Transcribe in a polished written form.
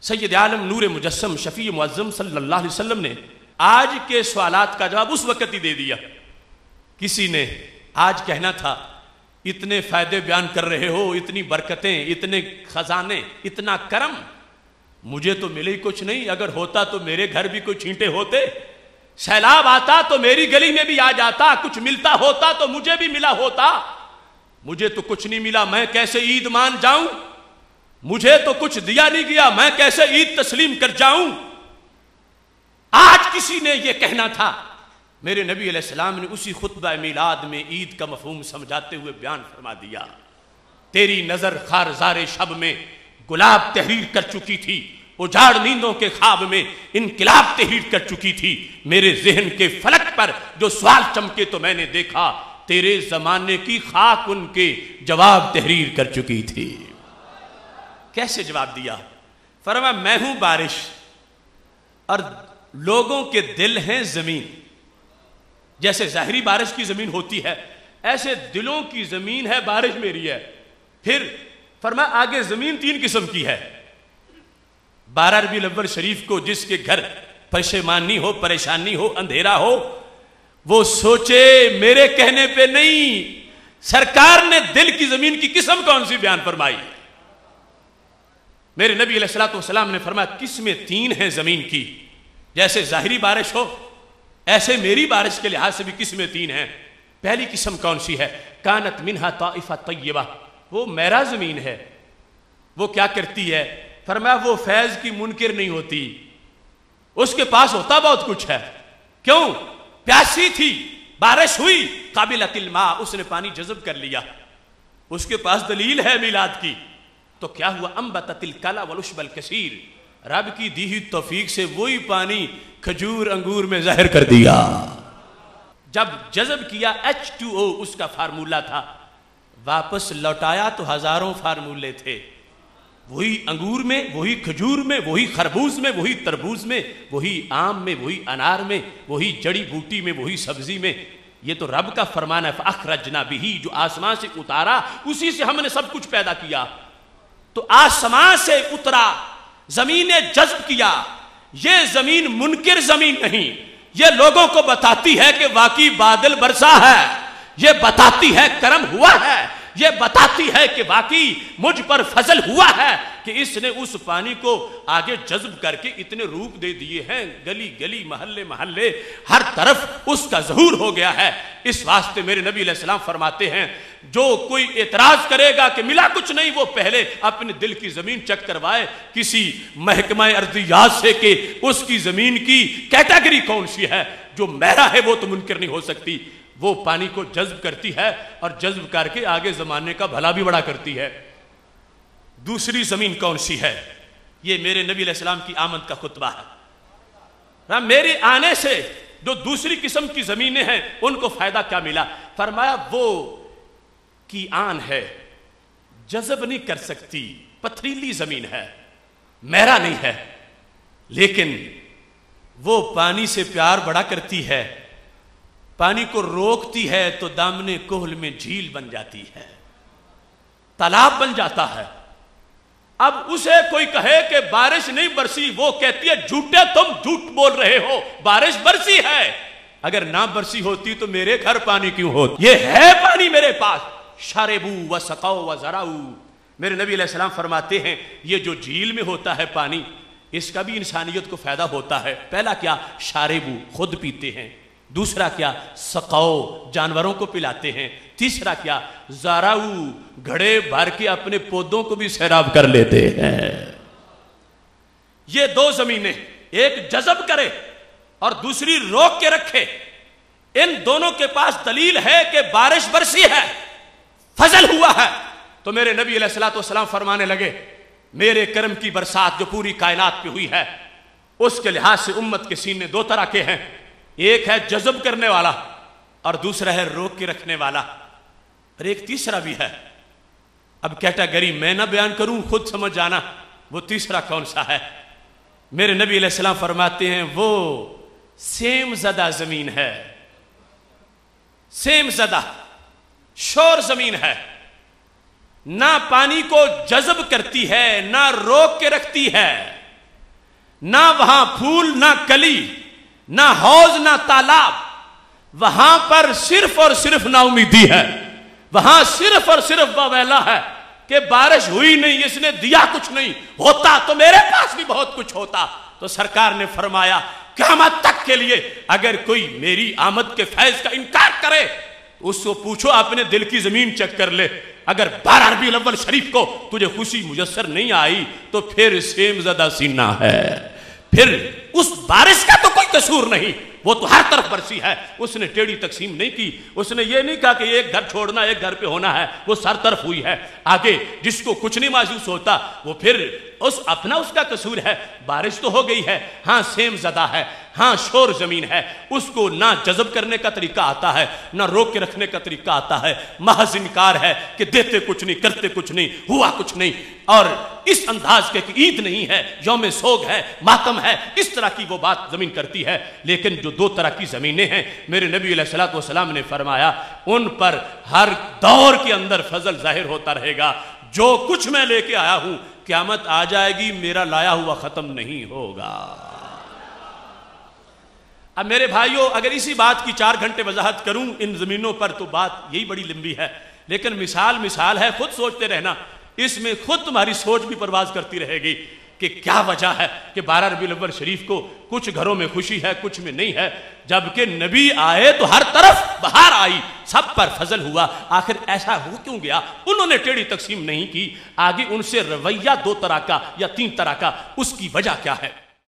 سید عالم نور مجسم شفیع معظم صلی اللہ علیہ وسلم نے آج کے سوالات کا جواب اس وقت ہی دے دیا۔ کسی نے آج کہنا تھا اتنے فائدے بیان کر رہے ہو، اتنی برکتیں، اتنے خزانے، اتنا کرم، مجھے تو ملے ہی کچھ نہیں، اگر ہوتا تو میرے گھر بھی کوئی چھینٹے ہوتے، سیلاب آتا تو میری گلی میں بھی آ جاتا، کچھ ملتا ہوتا تو مجھے بھی ملا ہوتا، مجھے تو کچھ نہیں ملا، میں کیسے عید مان جاؤں؟ مجھے تو کچھ دیا نہیں گیا، میں کیسے عید تسلیم کر جاؤں؟ آج کسی نے یہ کہنا تھا، میرے نبی علیہ السلام نے اسی خطبہ میلاد میں عید کا مفہوم سمجھاتے ہوئے بیان فرما دیا۔ تیری نظر خارزار شب میں گلاب تحریر کر چکی تھی، اجاڑ نیندوں کے خواب میں انقلاب تحریر کر چکی تھی، میرے ذہن کے فلک پر جو سوال چمکے تو میں نے دیکھا تیرے زمانے کی خاک ان کے جواب تحریر کر چکی تھی۔ کیسے جواب دیا؟ فرمایا میں ہوں بارش اور لوگوں کے دل ہیں زمین، جیسے ظاہری بارش کی زمین ہوتی ہے ایسے دلوں کی زمین ہے، بارش میری ہے۔ پھر فرمایا آگے زمین تین قسم کی ہے، 12 ربیع الاول شریف کو جس کے گھر پشیمانی ہو، پریشانی ہو، اندھیرا ہو، وہ سوچے میرے کہنے پہ نہیں، سرکار نے دل کی زمین کی قسم کون سی بیان فرمائی۔ میرے نبی علیہ السلام نے فرمایا قسمیں تین ہیں زمین کی، جیسے ظاہری بارش ہو ایسے میری بارش کے لحاظ سے بھی قسمیں تین ہیں۔ پہلی قسم کون سی ہے؟ کانت منہا طائفہ طیبہ، وہ میرا زمین ہے، وہ کیا کرتی ہے؟ فرمایا وہ فیض کی منکر نہیں ہوتی، اس کے پاس ہوتا بہت کچھ ہے۔ کیوں؟ پیاسی تھی، بارش ہوئی، قابلۃ الماء، اس نے پانی جذب کر لیا، اس کے پاس دلیل ہے میلاد کی، تو کیا ہوا؟ انبتت الکلا والعشب الکثیر، رب کی دی ہوئی توفیق سے وہی پانی کھجور انگور میں ظاہر کر دیا۔ جب جذب کیا H2O اس کا فارمولہ تھا، واپس لوٹایا تو ہزاروں فارمولے تھے، وہی انگور میں، وہی کھجور میں، وہی خربوز میں، وہی تربوز میں، وہی آم میں، وہی انار میں، وہی جڑی بوٹی میں، وہی سبزی میں۔ یہ تو رب کا فرمان ہے، فَأَخْرَجْنَا بِهِ، جو آسمان سے اتارا اسی سے ہم نے سب کچھ پیدا کیا۔ تو آسمان سے اترا، زمین نے جذب کیا، یہ زمین منکر زمین نہیں، یہ لوگوں کو بتاتی ہے کہ واقعی بادل برسا ہے، یہ بتاتی ہے کرم ہوا ہے، یہ بتاتی ہے کہ واقعی مجھ پر فضل ہوا ہے کہ اس نے اس پانی کو آگے جذب کر کے اتنے روپ دے دیے ہیں، گلی گلی محلے محلے ہر طرف اس کا ظہور ہو گیا ہے۔ اس واسطے میرے نبی علیہ السلام فرماتے ہیں جو کوئی اعتراض کرے گا کہ ملا کچھ نہیں، وہ پہلے اپنے دل کی زمین چیک کروائے کسی محکمہ ارضیات سے کہ اس کی زمین کی کیٹیگری کون سی ہے، جو میرا ہے وہ تو منکر نہیں ہو سکتی، وہ پانی کو جذب کرتی ہے اور جذب کر کے آگے زمانے کا بھلا بھی بڑا کرتی ہے۔ دوسری زمین کون سی ہے؟ یہ میرے نبی علیہ السلام کی آمد کا خطبہ ہے۔ میرے آنے سے جو دوسری قسم کی زمینیں ہیں ان کو فائدہ کیا ملا؟ فرمایا وہ کی آن ہے، جذب نہیں کر سکتی، پتھریلی زمین ہے، میرا نہیں ہے، لیکن وہ پانی سے پیار بڑا کرتی ہے، پانی کو روکتی ہے تو دامنے کوہل میں جھیل بن جاتی ہے، تالاب بن جاتا ہے۔ اب اسے کوئی کہے کہ بارش نہیں برسی، وہ کہتی ہے جھوٹے تم جھوٹ بول رہے ہو، بارش برسی ہے، اگر نہ برسی ہوتی تو میرے گھر پانی کیوں ہوتا؟ یہ ہے پانی میرے پاس، شاربو و سقو و زراؤ۔ میرے نبی علیہ السلام فرماتے ہیں یہ جو جھیل میں ہوتا ہے پانی، اس کا بھی انسانیت کو فائدہ ہوتا ہے۔ پہلا کیا؟ شاربو، خود پیتے ہیں، دوسرا کیا؟ سقو، جانوروں کو پلاتے ہیں، تیسرا کیا؟ زراؤ، گھڑے بھر کے اپنے پودوں کو بھی سیراب کر لیتے ہیں۔ یہ دو زمینیں، ایک جذب کرے اور دوسری روک کے رکھے، ان دونوں کے پاس دلیل ہے کہ بارش برسی ہے، فضل ہوا ہے۔ تو میرے نبی علیہ السلام فرمانے لگے میرے کرم کی برسات جو پوری کائنات پہ ہوئی ہے اس کے لحاظ سے امت کے سینے دو طرح کے ہیں، ایک ہے جذب کرنے والا اور دوسرا ہے روک کے رکھنے والا، اور ایک تیسرا بھی ہے۔ اب کیٹیگری میں نہ بیان کروں، خود سمجھ جانا وہ تیسرا کون سا ہے۔ میرے نبی علیہ السلام فرماتے ہیں وہ سیم زدہ زمین ہے، سیم زدہ شور زمین ہے، نہ پانی کو جذب کرتی ہے نہ روک کے رکھتی ہے، نہ وہاں پھول نہ کلی نہ حوض نہ تالاب، وہاں پر صرف اور صرف نا امیدی ہے، وہاں صرف اور صرف واویلا ہے کہ بارش ہوئی نہیں، اس نے دیا کچھ نہیں، ہوتا تو میرے پاس بھی بہت کچھ ہوتا۔ تو سرکار نے فرمایا قیامت تک کے لیے اگر کوئی میری آمد کے فیض کا انکار کرے اس کو پوچھو اپنے دل کی زمین چیک کر لے، اگر 12 ربیع الاول شریف کو تجھے خوشی میسر نہیں آئی تو پھر سیم زدہ سینہ ہے، پھر اس بارش کا تو کوئی قصور نہیں، وہ تو ہر طرف برسی ہے، اس نے ٹیڑھی تقسیم نہیں کی، اس نے یہ نہیں کہا کہ ایک گھر چھوڑنا ایک گھر پہ ہونا ہے، وہ سر طرف ہوئی ہے۔ آگے جس کو کچھ نہیں محسوس ہوتا وہ پھر اپنا اس کا قصور ہے، بارش تو ہو گئی ہے، ہاں سیم زدہ ہے، ہاں شور زمین ہے، اس کو نہ جذب کرنے کا طریقہ آتا ہے نہ روک کے رکھنے کا طریقہ آتا ہے، محض انکار ہے کہ دیتے کچھ نہیں، کرتے کچھ نہیں، ہوا کچھ نہیں، اور اس انداز کے کہ عید نہیں ہے، یوم سوگ ہے، ماتم ہے، اس طرح کی وہ بات زمین کرتی ہے۔ لیکن جو دو طرح کی زمینیں ہیں میرے نبی علیہ الصلوۃ والسلام نے فرمایا ان پر ہر دور کے اندر فضل ظاہر ہوتا رہے گا، جو کچھ میں لے کے آیا ہوں قیامت آ جائے گی میرا لایا ہوا ختم نہیں ہوگا۔ اب میرے بھائیوں اگر اسی بات کی 4 گھنٹے وضاحت کروں ان زمینوں پر تو بات یہی بڑی لمبی ہے، لیکن مثال ہے، خود سوچتے رہنا، اس میں خود تمہاری سوچ بھی پرواز کرتی رہے گی کہ کیا وجہ ہے کہ 12 ربیع الاول شریف کو کچھ گھروں میں خوشی ہے کچھ میں نہیں ہے، جبکہ نبی آئے تو ہر طرف بہار آئی، سب پر فضل ہوا، آخر ایسا ہو کیوں گیا؟ انہوں نے ٹیڑھی تقسیم نہیں کی، آگے ان سے رویہ 2 طرح کا یا 3 طرح کا، اس کی وجہ کیا ہے؟